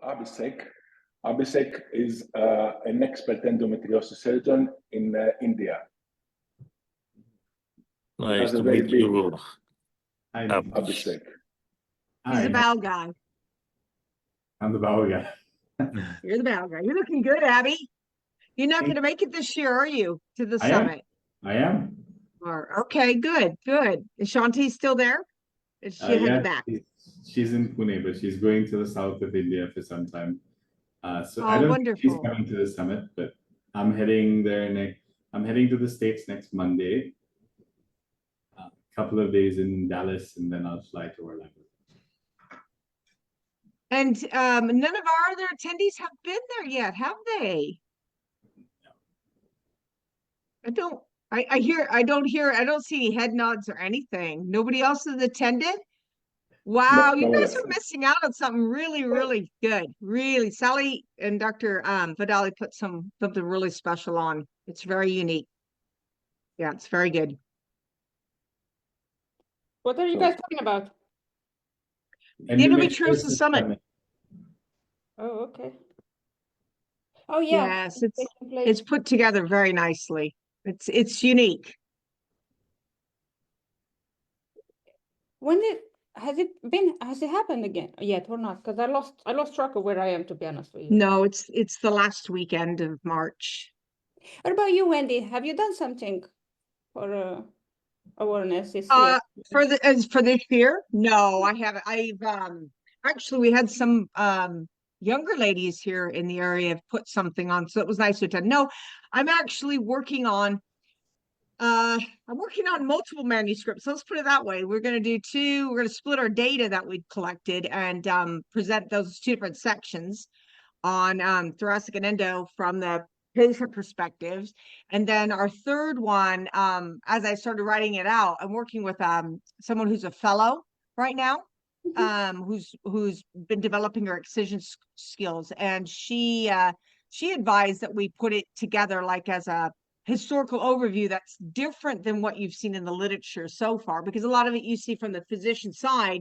Abhishek is an expert endometriosis surgeon in India. Nice to meet you. Abhishek. He's the bow guy. I'm the bow guy. You're the bow guy. You're looking good, Abby. You're not going to make it this year, are you, to the summit? I am. Okay, good. Is Shanti still there? Is she headed back? She's in Pune, but she's going to the south of India for some time. So I don't think she's coming to the summit, but I'm heading there I'm heading to the States next Monday. A couple of days in Dallas, and then I'll fly to Orlando. And none of our other attendees have been there yet, have they? I don't see any head nods or anything. Nobody else has attended? Wow, you guys are missing out on something really, really good. Really, Sally and Dr. Vidali put something really special on. It's very unique. Yeah, it's very good. What are you guys talking about? Endometriosis Summit. Oh, okay. Oh, yeah. Yes, it's put together very nicely. It's unique. Has it happened again yet or not? Because I lost track of where I am, to be honest with you. No, it's the last weekend of March. What about you, Wendy? Have you done something for awareness this year? For this year? No, I haven't. Actually, we had some younger ladies here in the area have put something on, so it was nice to attend. No, I'm actually working on multiple manuscripts. Let's put it that way. We're going to split our data that we'd collected and present those two different sections on thoracic and endo from the patient perspectives. And then our third one, as I started writing it out, I'm working with someone who's a fellow right now, who's been developing her excision skills, and she advised that we put it together like as a historical overview that's different than what you've seen in the literature so far, because a lot of it you see from the physician side,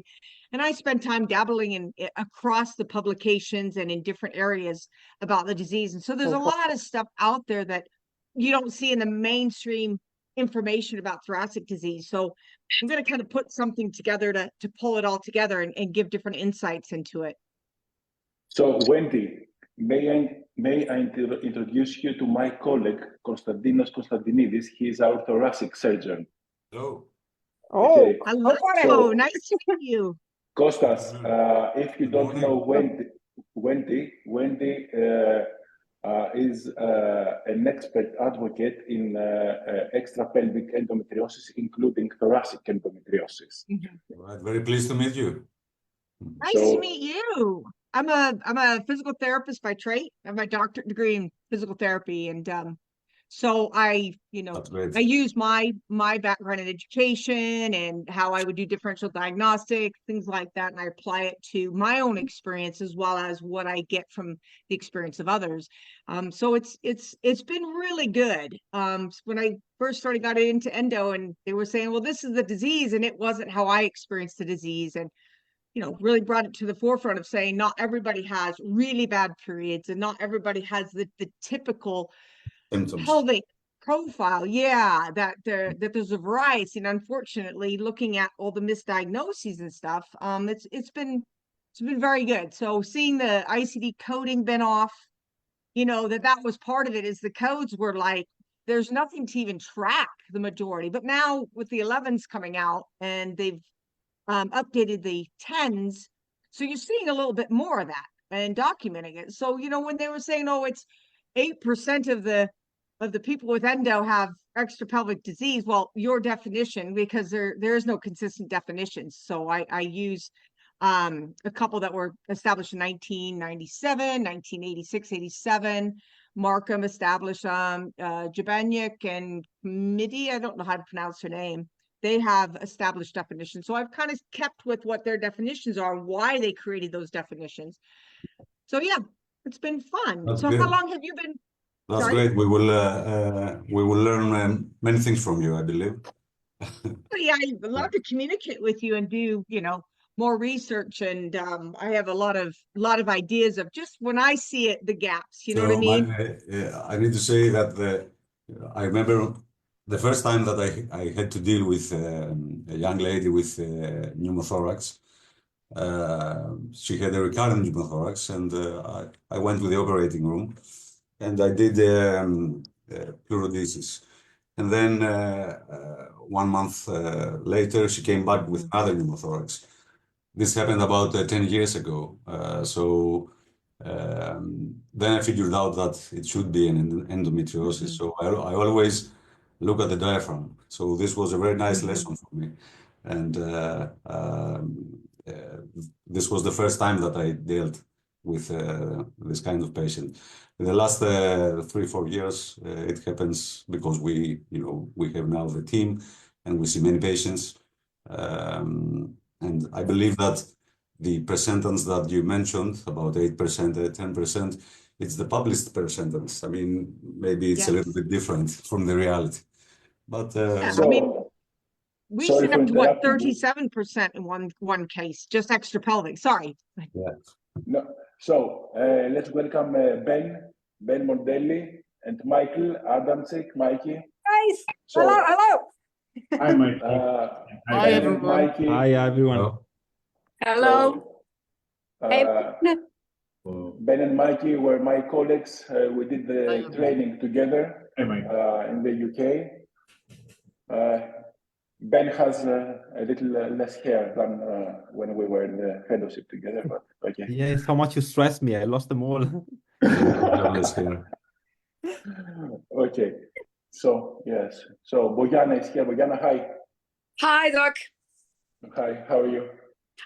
and I spend time dabbling in across the publications and in different areas about the disease, and so there's a lot of stuff out there that you don't see in the mainstream information about thoracic disease. So I'm going to kind of put something together to pull it all together and give different insights into it. So Wendy, may I introduce you to my colleague, Konstantinos Konstantinidis. He is our thoracic surgeon. Hello. Okay. Hello, nice to meet you. Kostas, if you don't know Wendy is an expert advocate in extrapelvic endometriosis, including thoracic endometriosis. Right, very pleased to meet you. Nice to meet you. I'm a physical therapist by trade. I have my doctorate degree in physical therapy, and so I use my background in education and how I would do differential diagnostics, things like that, and I apply it to my own experience as well as what I get from the experience of others. So it's been really good. When I first got into endo, and they were saying, well, this is the disease, and it wasn't how I experienced the disease, and really brought it to the forefront of saying not everybody has really bad periods, and not everybody has the typical pelvic profile. Yeah, that there's a variety, and unfortunately, looking at all the misdiagnoses and stuff, it's been very good. So seeing the ICD coding been off, that was part of it. Is the codes were like there's nothing to even track the majority, but now with the 11s coming out and they've updated the 10s, so you're seeing a little bit more of that and documenting it. So when they were saying, oh, it's 8% of the people with endo have extrapelvic disease, well, your definition, because there is no consistent definitions. So I use a couple that were established in 1997, 1986, 87. Markham established Jabaniak and Midi, I don't know how to pronounce her name. They have established definitions. So I've kind of kept with what their definitions are and why they created those definitions. So yeah, it's been fun. That's good. How long have you been? That's great. We will learn many things from you, I believe. Yeah, I'd love to communicate with you and do, more research, and I have a lot of ideas of just when I see it, the gaps. You know what I mean? I need to say that I remember the first time that I had to deal with a young lady with pneumothorax. She had a recurrent pneumothorax, and I went to the operating room, and I did pleurodesis. And then 1 month later, she came back with another pneumothorax. This happened about 10 years ago. Then I figured out that it should be an endometriosis. So I always look at the diaphragm. So this was a very nice lesson for me. And this was the first time that I dealt with this kind of patient. In the last 3-4 years, it happens because we have now the team and we see many patients. And I believe that the percentage that you mentioned, about 8%, 10%, it's the published percentage. I mean, maybe it's a little bit different from the reality. But I mean, we've seen up to what, 37% in one case, just extra pelvic. Sorry. Yeah. No. So let's welcome Ben Mondelli and Michael Adamczyk. Mikey. Guys, hello. Hi, Mikey. Hi, everyone. Mikey. Hi, everyone. Hello. Ben and Mikey were my colleagues. We did the training together in the UK. Ben has a little less hair than when we were in the fellowship together, but okay. Yes, how much you stressed me. I lost them all. less hair. Okay. So, yes. So, Bojana is here. Bojana, hi. Hi, Doc. Hi, how are you?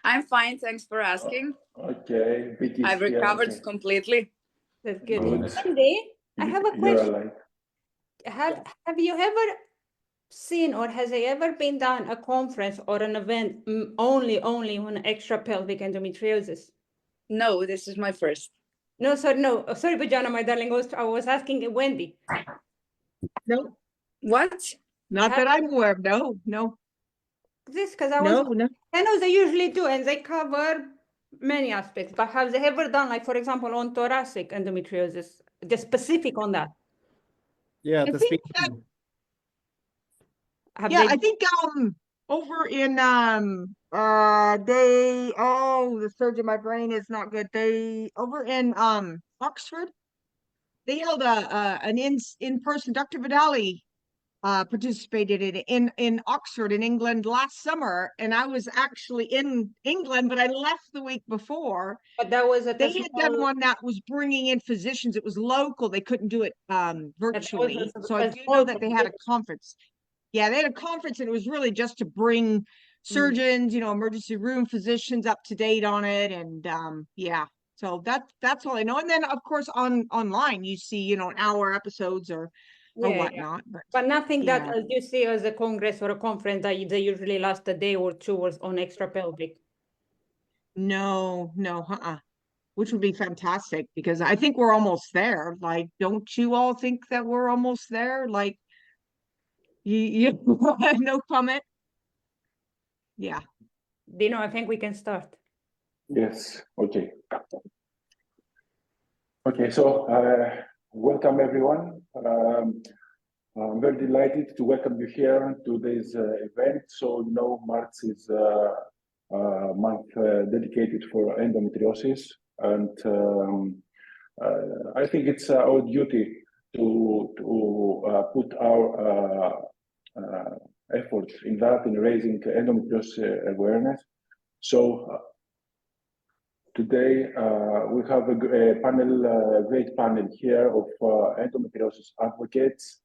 I'm fine. Thanks for asking. Okay. Vicky's I've recovered completely. That's good. Good. Andy, I have a question. Alive. Have you ever seen, or has there ever been done a conference or an event only on extrapelvic endometriosis? No, this is my first. No, sorry, Bojana, my darling. I was asking Wendy. No. What? Not that I'm aware of. No. This because I was. No. I know they usually do, and they cover many aspects. But have they ever done, like, for example, on thoracic endometriosis, just specific on that? Yeah, I think that, I think over in the surgeon, my brain is not good. They over in Oxford, they held an in-person. Dr. Vidali participated in Oxford in England last summer, and I was actually in England, but I left the week before. But that was they had done one that was bringing in physicians. It was local. They couldn't do it virtually. So I do know that they had a conference. Yeah, they had a conference, and it was really just to bring surgeons, emergency room physicians up to date on it. And yeah, so that's all I know. And then of course online you see, an hour episodes or whatnot. But nothing that you see as a congress or a conference that they usually last a day or two on extrapelvic. No, which would be fantastic, because I think we're almost there. Like, don't you all think that we're almost there? Like, you no comment? Yeah. Dino, I think we can start. Yes. Okay. Okay. So, welcome everyone. I'm very delighted to welcome you here to this event. So, March is a month dedicated for endometriosis, and I think it's our duty to put our efforts in that, in raising endometriosis awareness. So today we have a great panel here of endometriosis advocates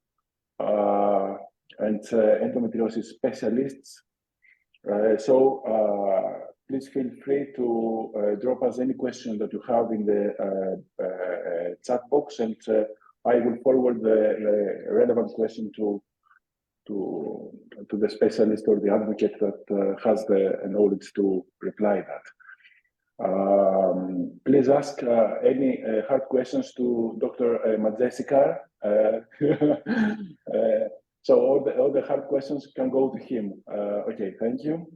and endometriosis specialists. So please feel free to drop us any questions that you have in the chat box, and I will forward the relevant question to the specialist or the advocate that has the knowledge to reply that. Please ask any hard questions to Dr. Majewski. So all the hard questions can go to him. Okay, thank you.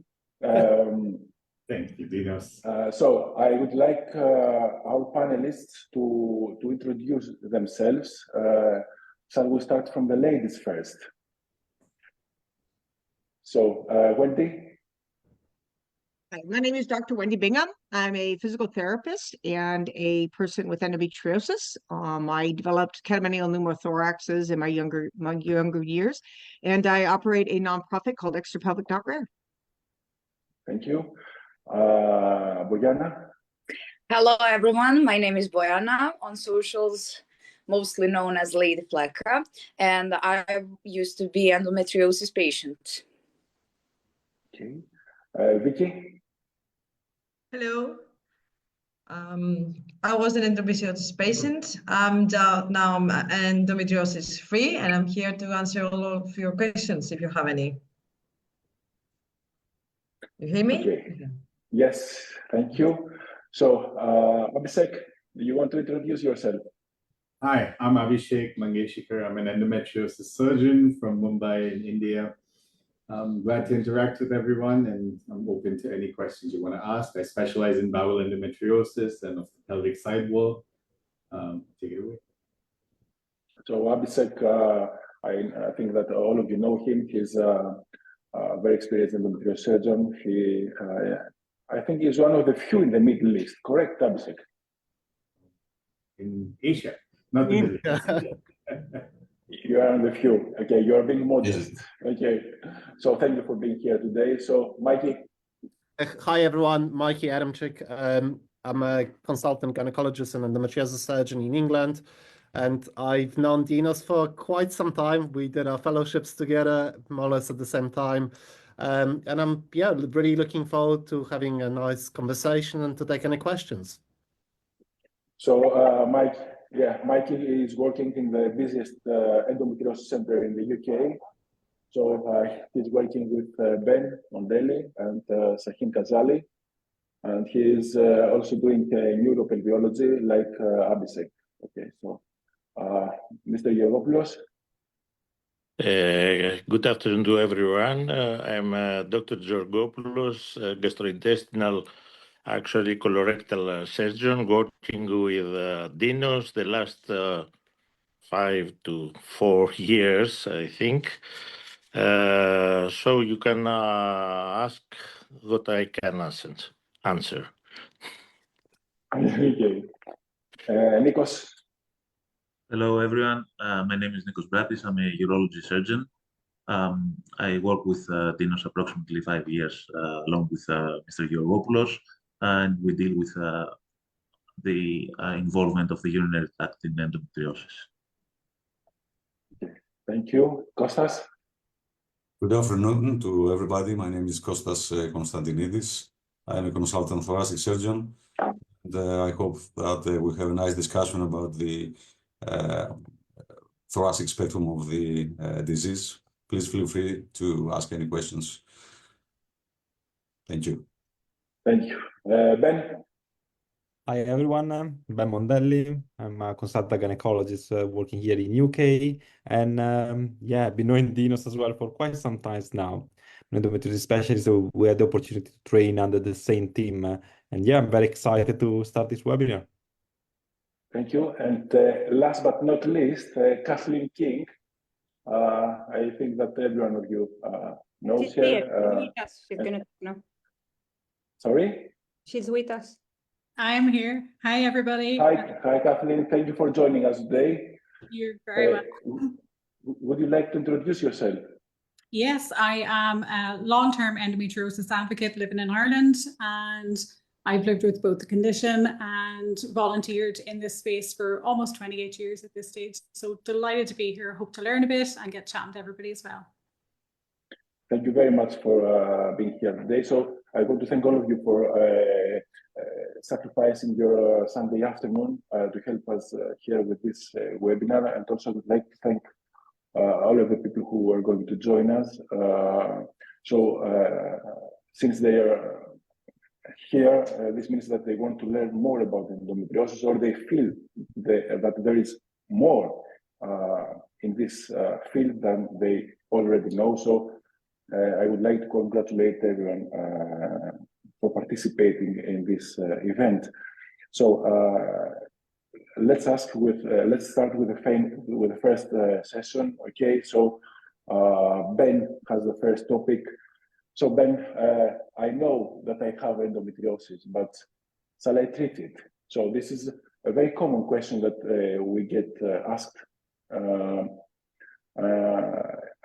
Thank you, Dinos. So I would like our panelists to introduce themselves. Shall we start from the ladies first? So, Wendy? Hi, my name is Dr. Wendy Bingham. I'm a physical therapist and a person with endometriosis. I developed catamenal pneumothoraxes in my younger years, and I operate a nonprofit called Extrapelvic.Rare. Thank you. Bojana? Hello, everyone. My name is Bojana, on socials, mostly known as Lady Fleka, and I used to be endometriosis patient. Okay. Vicky? Hello. I was an endometriosis patient. Now I'm endometriosis free, and I'm here to answer all of your questions if you have any. You hear me? Okay. Yes, thank you. So, Abhishek, do you want to introduce yourself? Hi, I'm Abhishek Mangeshikar. I'm an endometriosis surgeon from Mumbai in India. I'm glad to interact with everyone, and I'm open to any questions you want to ask. I specialize in bowel endometriosis and of the pelvic sidewall. Take it away. So Abhishek, I think that all of you know him. He's a very experienced endometriosis surgeon. I think he's one of the few in the Middle East, correct, Abhishek? In Asia, not the Middle East. You are on the few. Okay, you are being modest. Okay, so thank you for being here today. So, Mikey. Hi, everyone. Mikey Adamczyk. I'm a consultant gynecologist and endometriosis surgeon in England, and I've known Dinos for quite some time. We did our fellowships together more or less at the same time. And I'm really looking forward to having a nice conversation and to take any questions. So, Mikey is working in the busiest endometriosis center in the UK. So he's working with Ben Mondelli and Sahin Kazali, and he is also doing neuropelviology like Abhishek. Okay, so Mr. Georgopoulos. Good afternoon to everyone. I'm Dr. Georgopoulos, gastrointestinal, actually colorectal surgeon, working with Dinos the last 5 to 4 years, I think. So you can ask what I can answer. Okay. Nikos. Hello, everyone. My name is Nikos Bratis. I'm a urology surgeon. I work with Dinos approximately 5 years, along with Mr. Georgopoulos, and we deal with the involvement of the urinary tract in endometriosis. Thank you. Kostas? Good afternoon to everybody. My name is Kostas Konstantinidis. I'm a consultant thoracic surgeon, and I hope that we have a nice discussion about the thoracic spectrum of the disease. Please feel free to ask any questions. Thank you. Thank you. Ben? Hi, everyone. I'm Ben Mondelli. I'm a consultant gynecologist working here in UK. And I've been knowing Dinos as well for quite some time now. I'm an endometriosis specialist, so we had the opportunity to train under the same team. I'm very excited to start this webinar. Thank you. And last but not least, Kathleen King. I think that everyone of you knows her. She's gonna know. Sorry? She's with us. I'm here. Hi, everybody. Hi, Kathleen. Thank you for joining us today. You're very welcome. Would you like to introduce yourself? Yes, I am a long-term endometriosis advocate living in Ireland, and I've lived with both the condition and volunteered in this space for almost 28 years at this stage. So delighted to be here. Hope to learn a bit and get chatting to everybody as well. Thank you very much for being here today. So I want to thank all of you for sacrificing your Sunday afternoon to help us here with this webinar. And also would like to thank all of the people who are going to join us. Since they are here, this means that they want to learn more about endometriosis, or they feel that there is more in this field than they already know. So I would like to congratulate everyone for participating in this event. So let's start with the first session. Okay, so Ben has the first topic. So Ben, I know that I have endometriosis, but shall I treat it? So this is a very common question that we get asked.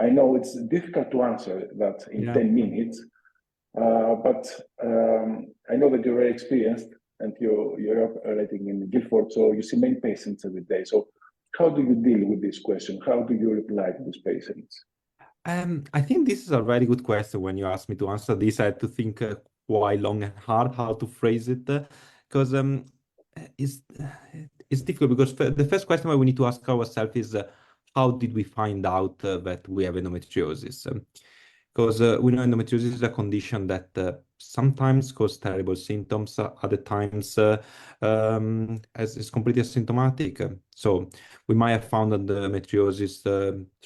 I know it's difficult to answer that in 10 minutes, but I know that you're very experienced and you're operating in Guildford, so you see many patients every day. So how do you deal with this question? How do you reply to these patients? I think this is a very good question. When you asked me to answer this, I had to think quite long and hard how to phrase it, because it's difficult, because the first question we need to ask ourselves is how did we find out that we have endometriosis? Because we know endometriosis is a condition that sometimes causes terrible symptoms, other times is completely asymptomatic. So we might have found endometriosis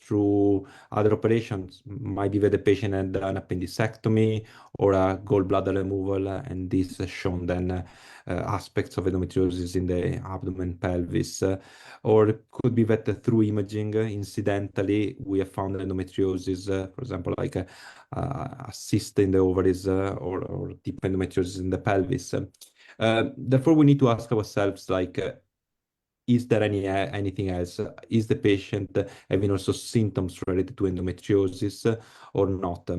through other operations. Might be that the patient had an appendicectomy or a gallbladder removal, and this has shown then aspects of endometriosis in the abdomen, pelvis, or it could be that through imaging, incidentally, we have found endometriosis, for example, like a cyst in the ovaries or deep endometriosis in the pelvis. Therefore, we need to ask ourselves, like, is there anything else? Is the patient having also symptoms related to endometriosis or not?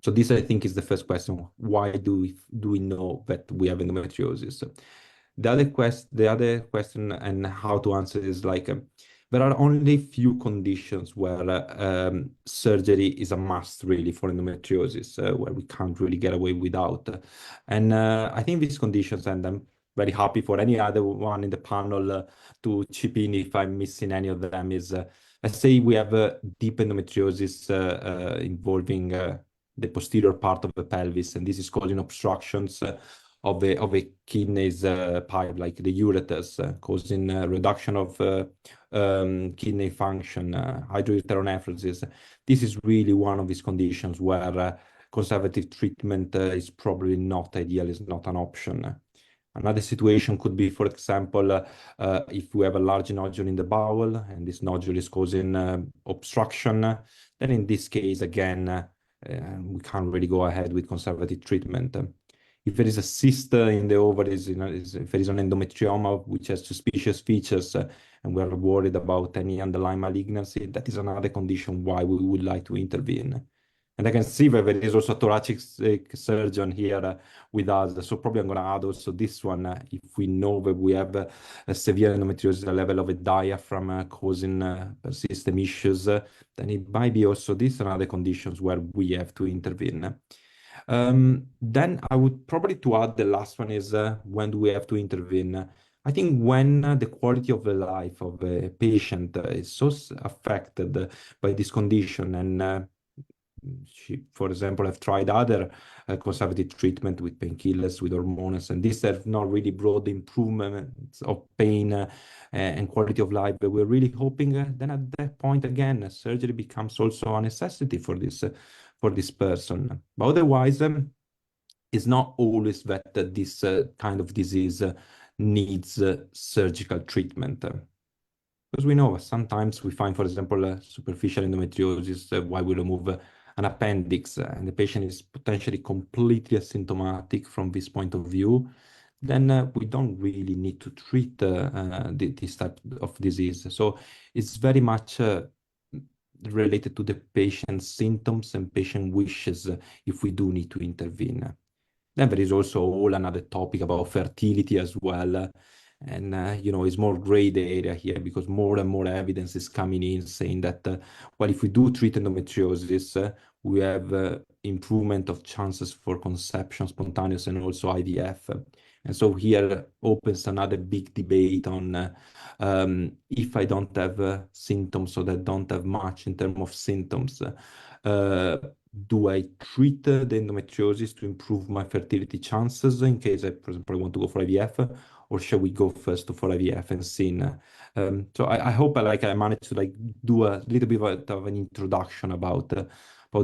So this, I think, is the first question. Why do we know that we have endometriosis? The other question and how to answer is like, there are only few conditions where surgery is a must really for endometriosis, where we can't really get away without. And I think these conditions, and I'm very happy for any other one in the panel to chip in if I'm missing any of them, is let's say we have deep endometriosis involving the posterior part of the pelvis, and this is causing obstructions of a kidneys pipe, like the ureters, causing reduction of kidney function, hydroureteronephrosis. This is really one of these conditions where conservative treatment is probably not ideal, is not an option. Another situation could be, for example, if we have a large nodule in the bowel and this nodule is causing obstruction, then in this case, again, we can't really go ahead with conservative treatment. If there is a cyst in the ovaries, if there is an endometrioma which has suspicious features, and we're worried about any underlying malignancy, that is another condition why we would like to intervene. And I can see that there is also a thoracic surgeon here with us. So probably I'm going to add also this one. If we know that we have a severe endometriosis level of a diaphragm causing persistent issues, then it might be also this and other conditions where we have to intervene. Then I would probably to add the last one is when do we have to intervene? I think when the quality of the life of a patient is so affected by this condition, and she, for example, have tried other conservative treatment with painkillers, with hormones, and these have not really brought the improvements of pain and quality of life. But we're really hoping then at that point again, surgery becomes also a necessity for this person. But otherwise, it's not always that this kind of disease needs surgical treatment. Because we know sometimes we find, for example, superficial endometriosis while we remove an appendix, and the patient is potentially completely asymptomatic from this point of view, then we don't really need to treat this type of disease. So it's very much related to the patient's symptoms and patient wishes if we do need to intervene. Then there is also all another topic about fertility as well. And, it's more gray area here because more and more evidence is coming in saying that, well, if we do treat endometriosis, we have improvement of chances for conception, spontaneous, and also IVF. And so here opens another big debate on if I don't have symptoms or that don't have much in terms of symptoms, do I treat the endometriosis to improve my fertility chances in case I, for example, want to go for IVF, or shall we go first for IVF and see? So I hope I managed to do a little bit of an introduction about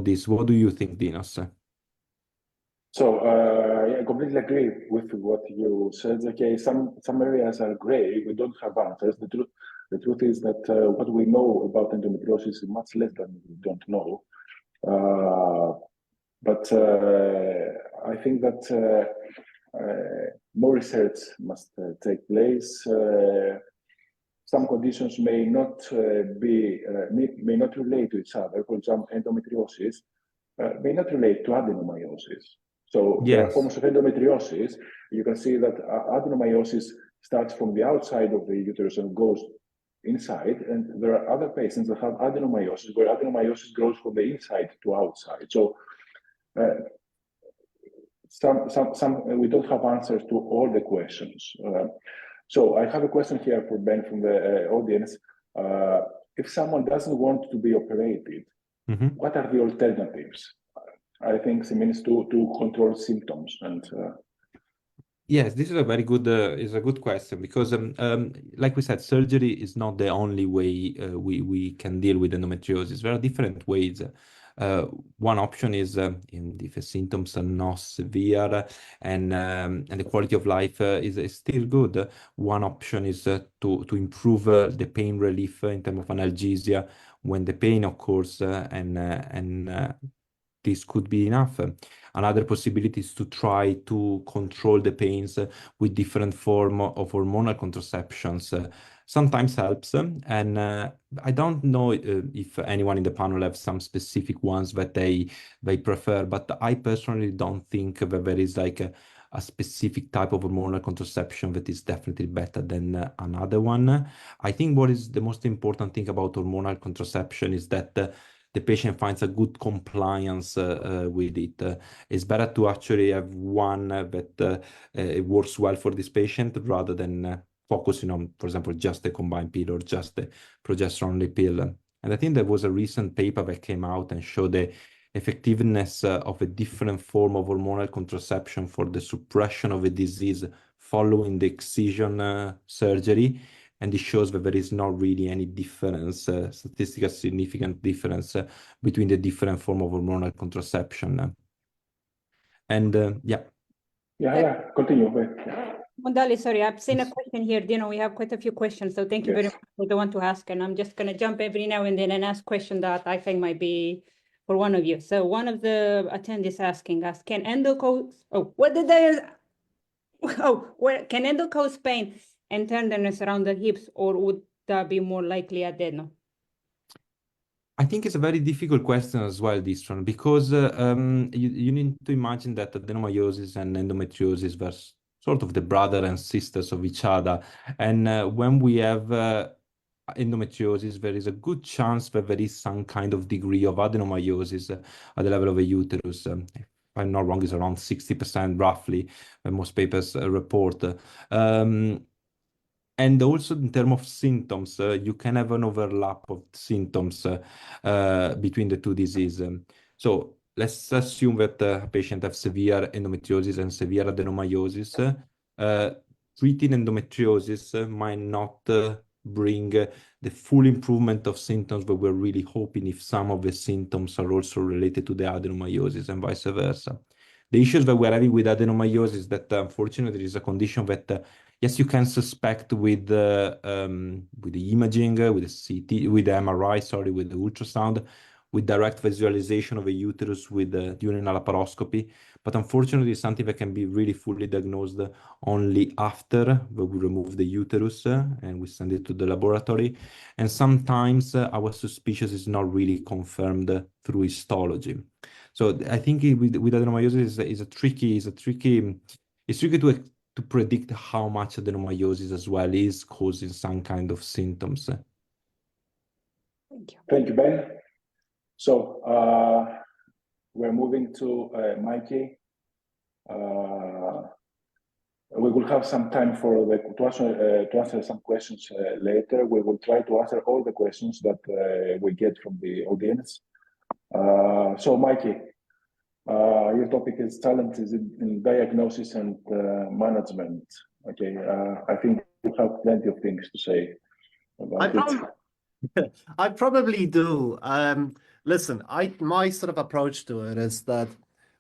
this. What do you think, Dinos? So completely agree with what you said. Okay, some areas are gray. We don't have answers. The truth is that what we know about endometriosis is much less than we don't know. But I think that more research must take place. Some conditions may not may not relate to each other. For example, endometriosis may not relate to adenomyosis. So there are forms of endometriosis. You can see that adenomyosis starts from the outside of the uterus and goes inside, and there are other patients that have adenomyosis where adenomyosis grows from the inside to outside. So we don't have answers to all the questions. So I have a question here for Ben from the audience. If someone doesn't want to be operated, what are the alternatives? I think it means to control symptoms and. Yes, this is a very good question because, like we said, surgery is not the only way we can deal with endometriosis. There are different ways. One option is if the symptoms are not severe and the quality of life is still good. One option is to improve the pain relief in terms of analgesia when the pain occurs, and this could be enough. Another possibility is to try to control the pains with different form of hormonal contraceptions. Sometimes helps, and I don't know if anyone in the panel have some specific ones that they prefer, but I personally don't think that there is like a specific type of hormonal contraception that is definitely better than another one. I think what is the most important thing about hormonal contraception is that the patient finds a good compliance with it. It's better to actually have one that it works well for this patient rather than focusing on, for example, just the combined pill or just the progesterone-only pill. And I think there was a recent paper that came out and showed the effectiveness of a different form of hormonal contraception for the suppression of a disease following the excision surgery. And it shows that there is not really any difference, statistical significant difference between the different form of hormonal contraception. And yeah. Yeah, continue. Mondali, sorry, I've seen a question here. You know, we have quite a few questions, so thank you very much for the one to ask. And I'm just going to jump every now and then and ask a question that I think might be for one of you. So one of the attendees asking us, can endo cause pain and tenderness around the hips, or would that be more likely adeno? I think it's a very difficult question as well, this one, because you need to imagine that adenomyosis and endometriosis were sort of the brother and sisters of each other. And when we have endometriosis, there is a good chance that there is some kind of degree of adenomyosis at the level of a uterus. If I'm not wrong, it's around 60% roughly, most papers report. And also in terms of symptoms, you can have an overlap of symptoms between the two diseases. So let's assume that a patient has severe endometriosis and severe adenomyosis. Treating endometriosis might not bring the full improvement of symptoms, but we're really hoping if some of the symptoms are also related to the adenomyosis and vice versa. The issues that we're having with adenomyosis is that unfortunately there is a condition that yes, you can suspect with the imaging, with the CT, with the MRI, sorry, with the ultrasound, with direct visualization of a uterus with during a laparoscopy. But unfortunately, it's something that can be really fully diagnosed only after we remove the uterus and we send it to the laboratory. And sometimes our suspicion is not really confirmed through histology. So I think with adenomyosis it's tricky to predict how much adenomyosis as well is causing some kind of symptoms. Thank you. Thank you, Ben. So we're moving to Mikey. We will have some time to answer some questions later. We will try to answer all the questions that we get from the audience. So Mikey, your topic is challenges in diagnosis and management. Okay, I think you have plenty of things to say about it. I probably do. Listen, my sort of approach to it is that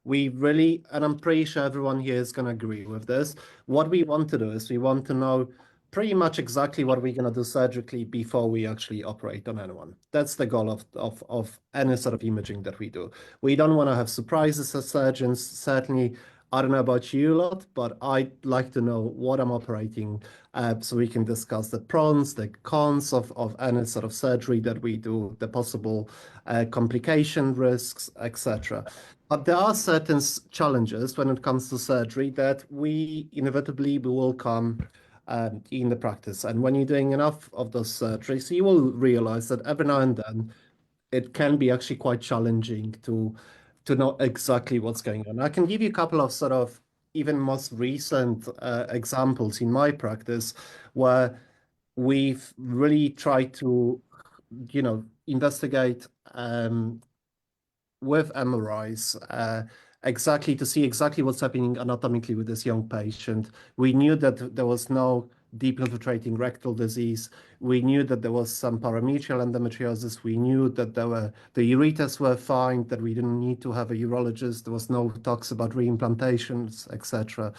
we really, and I'm pretty sure everyone here is going to agree with this, what we want to do is we want to know pretty much exactly what we're going to do surgically before we actually operate on anyone. That's the goal of any sort of imaging that we do. We don't want to have surprises as surgeons. Certainly, I don't know about you lot, but I'd like to know what I'm operating so we can discuss the pros, the cons of any sort of surgery that we do, the possible complication risks, etc. But there are certain challenges when it comes to surgery that we inevitably will come in the practice. And when you're doing enough of those surgeries, you will realize that every now and then it can be actually quite challenging to know exactly what's going on. I can give you a couple of sort of even most recent examples in my practice where we've really tried to, investigate with MRIs exactly to see exactly what's happening anatomically with this young patient. We knew that there was no deep infiltrating rectal disease. We knew that there was some parametrial endometriosis. We knew that the ureters were fine, that we didn't need to have a urologist. There was no talks about reimplantations, etc.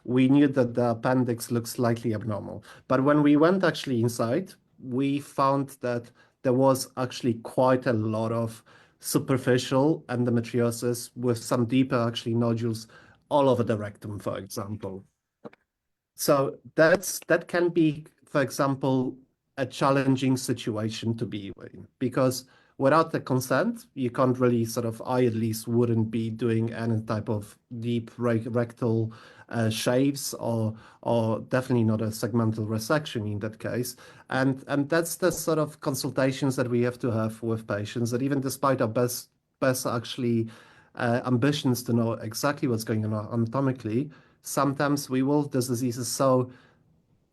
We knew that the appendix looked slightly abnormal. But when we went actually inside, we found that there was actually quite a lot of superficial endometriosis with some deeper actually nodules all over the rectum, for example. So that can be, for example, a challenging situation to be in, because without the consent, you can't really sort of, I at least wouldn't be doing any type of deep rectal shaves or definitely not a segmental resection in that case. And that's the sort of consultations that we have to have with patients, that even despite our best actually ambitions to know exactly what's going on anatomically, sometimes this disease is so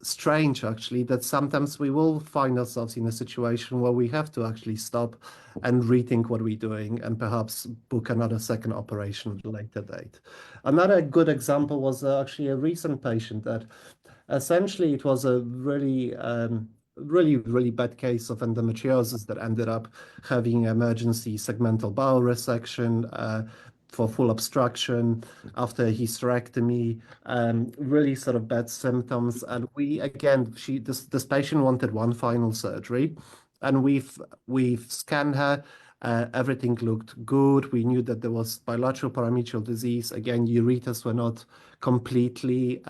strange actually that sometimes we will find ourselves in a situation where we have to actually stop and rethink what we're doing and perhaps book another second operation at a later date. Another good example was actually a recent patient that essentially it was a really bad case of endometriosis that ended up having emergency segmental bowel resection for full obstruction after a hysterectomy, really sort of bad symptoms. And this patient wanted one final surgery, and we've scanned her. Everything looked good. We knew that there was bilateral parametrial disease. Again, ureters were not completely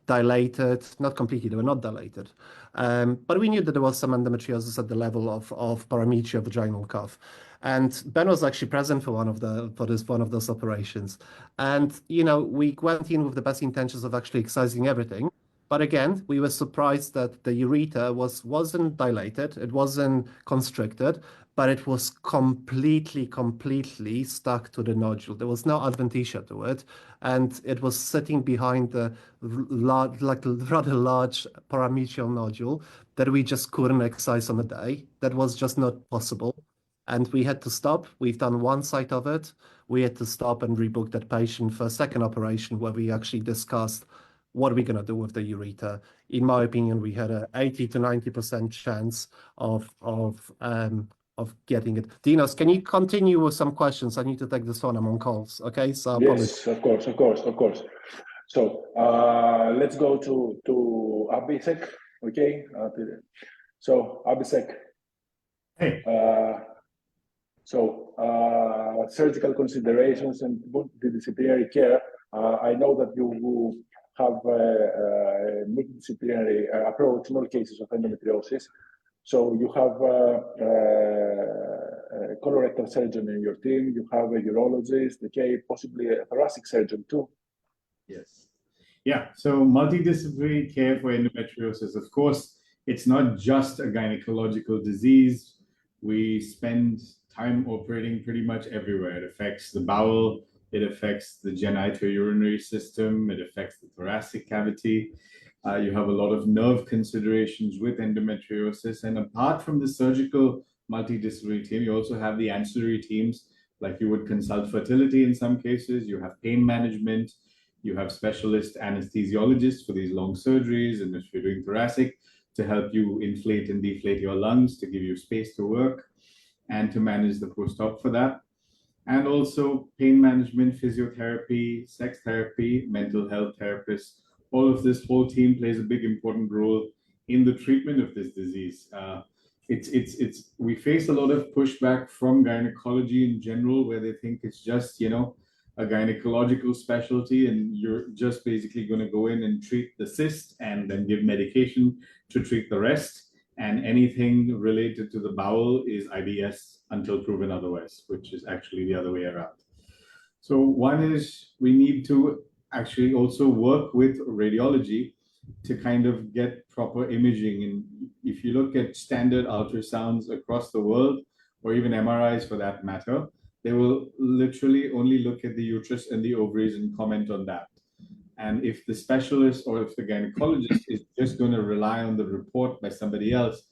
dilated. Not completely, they were not dilated. But we knew that there was some endometriosis at the level of parametrial vaginal cuff. And Ben was actually present for one of those operations. And, we went in with the best intentions of actually excising everything. But again, we were surprised that the ureter wasn't dilated, it wasn't constricted, but it was completely stuck to the nodule. There was no adventitia to it, and it was sitting behind the rather large parametrial nodule that we just couldn't excise on a day. That was just not possible. And we had to stop. We've done one side of it. We had to stop and rebook that patient for a second operation where we actually discussed what are we going to do with the ureter. In my opinion, we had an 80 to 90% chance of getting it. Dinos, can you continue with some questions? I need to take this phone. I'm on calls. Okay, so yes, of course. So let's go to Abhishek. Okay, so Abhishek. Hey. Surgical considerations and multidisciplinary care. I know that you have a multidisciplinary approach in all cases of endometriosis. So you have a colorectal surgeon in your team, you have a urologist, okay, possibly a thoracic surgeon too. Yes. Yeah, so multidisciplinary care for endometriosis, of course, it's not just a gynecological disease. We spend time operating pretty much everywhere. It affects the bowel, it affects the genitourinary system, it affects the thoracic cavity. You have a lot of nerve considerations with endometriosis. And apart from the surgical multidisciplinary team, you also have the ancillary teams, like you would consult fertility in some cases, you have pain management, you have specialist anesthesiologists for these long surgeries, and if you're doing thoracic, to help you inflate and deflate your lungs, to give you space to work, and to manage the post-op for that. and also pain management, physiotherapy, sex therapy, mental health therapists. All of this whole team plays a big important role in the treatment of this disease. We face a lot of pushback from gynecology in general, where they think it's just, you know, a gynecological specialty and you're just basically going to go in and treat the cyst and then give medication to treat the rest. And anything related to the bowel is IBS until proven otherwise, which is actually the other way around. So one is we need to actually also work with radiology to kind of get proper imaging. And if you look at standard ultrasounds across the world, or even MRIs for that matter, they will literally only look at the uterus and the ovaries and comment on that. And if the specialist or if the gynecologist is just going to rely on the report by somebody else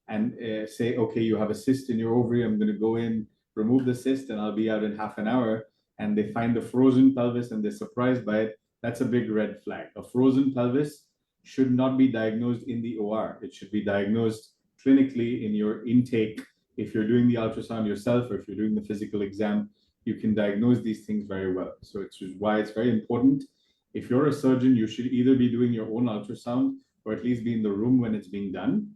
and say, okay, you have a cyst in your ovary, I'm going to go in, remove the cyst, and I'll be out in half an hour, and they find a frozen pelvis and they're surprised by it, that's a big red flag. A frozen pelvis should not be diagnosed in the OR. It should be diagnosed clinically in your intake. If you're doing the ultrasound yourself or if you're doing the physical exam, you can diagnose these things very well. So it's why it's very important. If you're a surgeon, you should either be doing your own ultrasound or at least be in the room when it's being done,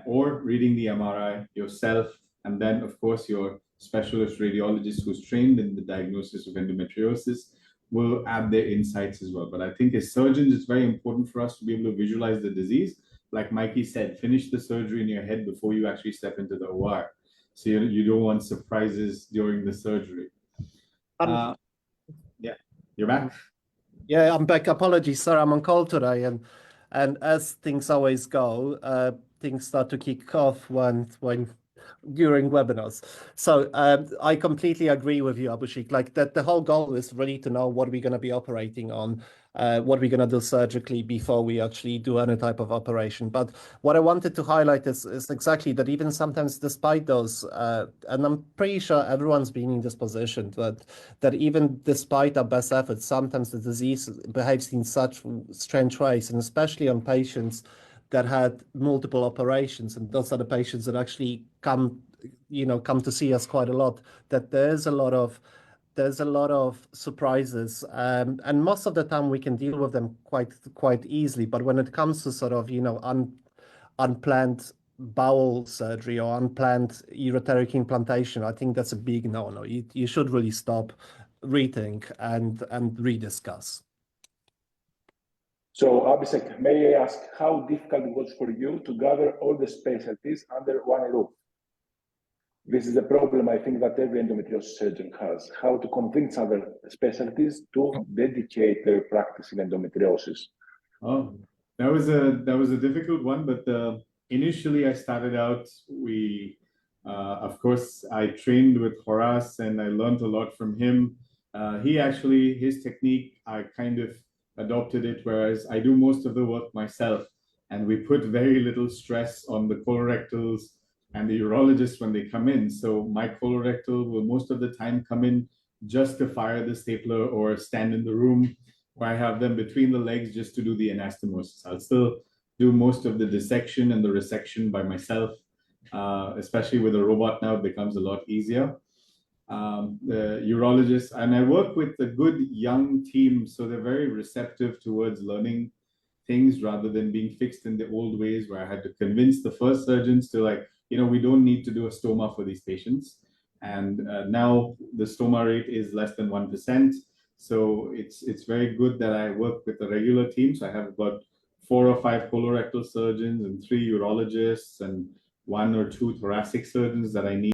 or reading the MRI yourself. And then, of course, your specialist radiologist who's trained in the diagnosis of endometriosis will add their insights as well. But I think as surgeons, it's very important for us to be able to visualize the disease. Like Mikey said, finish the surgery in your head before you actually step into the OR. So you don't want surprises during the surgery. Yeah, you're back? Yeah, I'm back. Apologies, sir. I'm on call today, and as things always go, things start to kick off when during webinars. So I completely agree with you, Abhishek. Like that, the whole goal is really to know what we're going to be operating on, what we're going to do surgically before we actually do any type of operation. But what I wanted to highlight is exactly that even sometimes despite those, and I'm pretty sure everyone's been in this position, that even despite our best efforts, sometimes the disease behaves in such strange ways, and especially on patients that had multiple operations, and those are the patients that actually come to see us quite a lot, that there's a lot of surprises, and most of the time we can deal with them quite easily. But when it comes to sort of unplanned bowel surgery or unplanned ureteric implantation, I think that's a big no-no. You should really stop, rethink, and rediscuss. So, Abhishek, may I ask how difficult it was for you to gather all the specialties under one roof? This is a problem I think that every endometriosis surgeon has, how to convince other specialties to dedicate their practice in endometriosis. Oh, that was a difficult one, but initially I started out, of course, I trained with Horace and I learned a lot from him. His technique, I kind of adopted it, whereas I do most of the work myself, and we put very little stress on the colorectals and the urologists when they come in. So my colorectal will most of the time come in just to fire the stapler or stand in the room where I have them between the legs just to do the anastomosis. I'll still do most of the dissection and the resection by myself, especially with a robot now, it becomes a lot easier. The urologists, and I work with a good young team, so they're very receptive towards learning things rather than being fixed in the old ways where I had to convince the first surgeons to we don't need to do a stoma for these patients. And now the stoma rate is less than 1%. So it's very good that I work with a regular team. So I have about 4 or 5 colorectal surgeons and 3 urologists and 1 or 2 thoracic surgeons that I need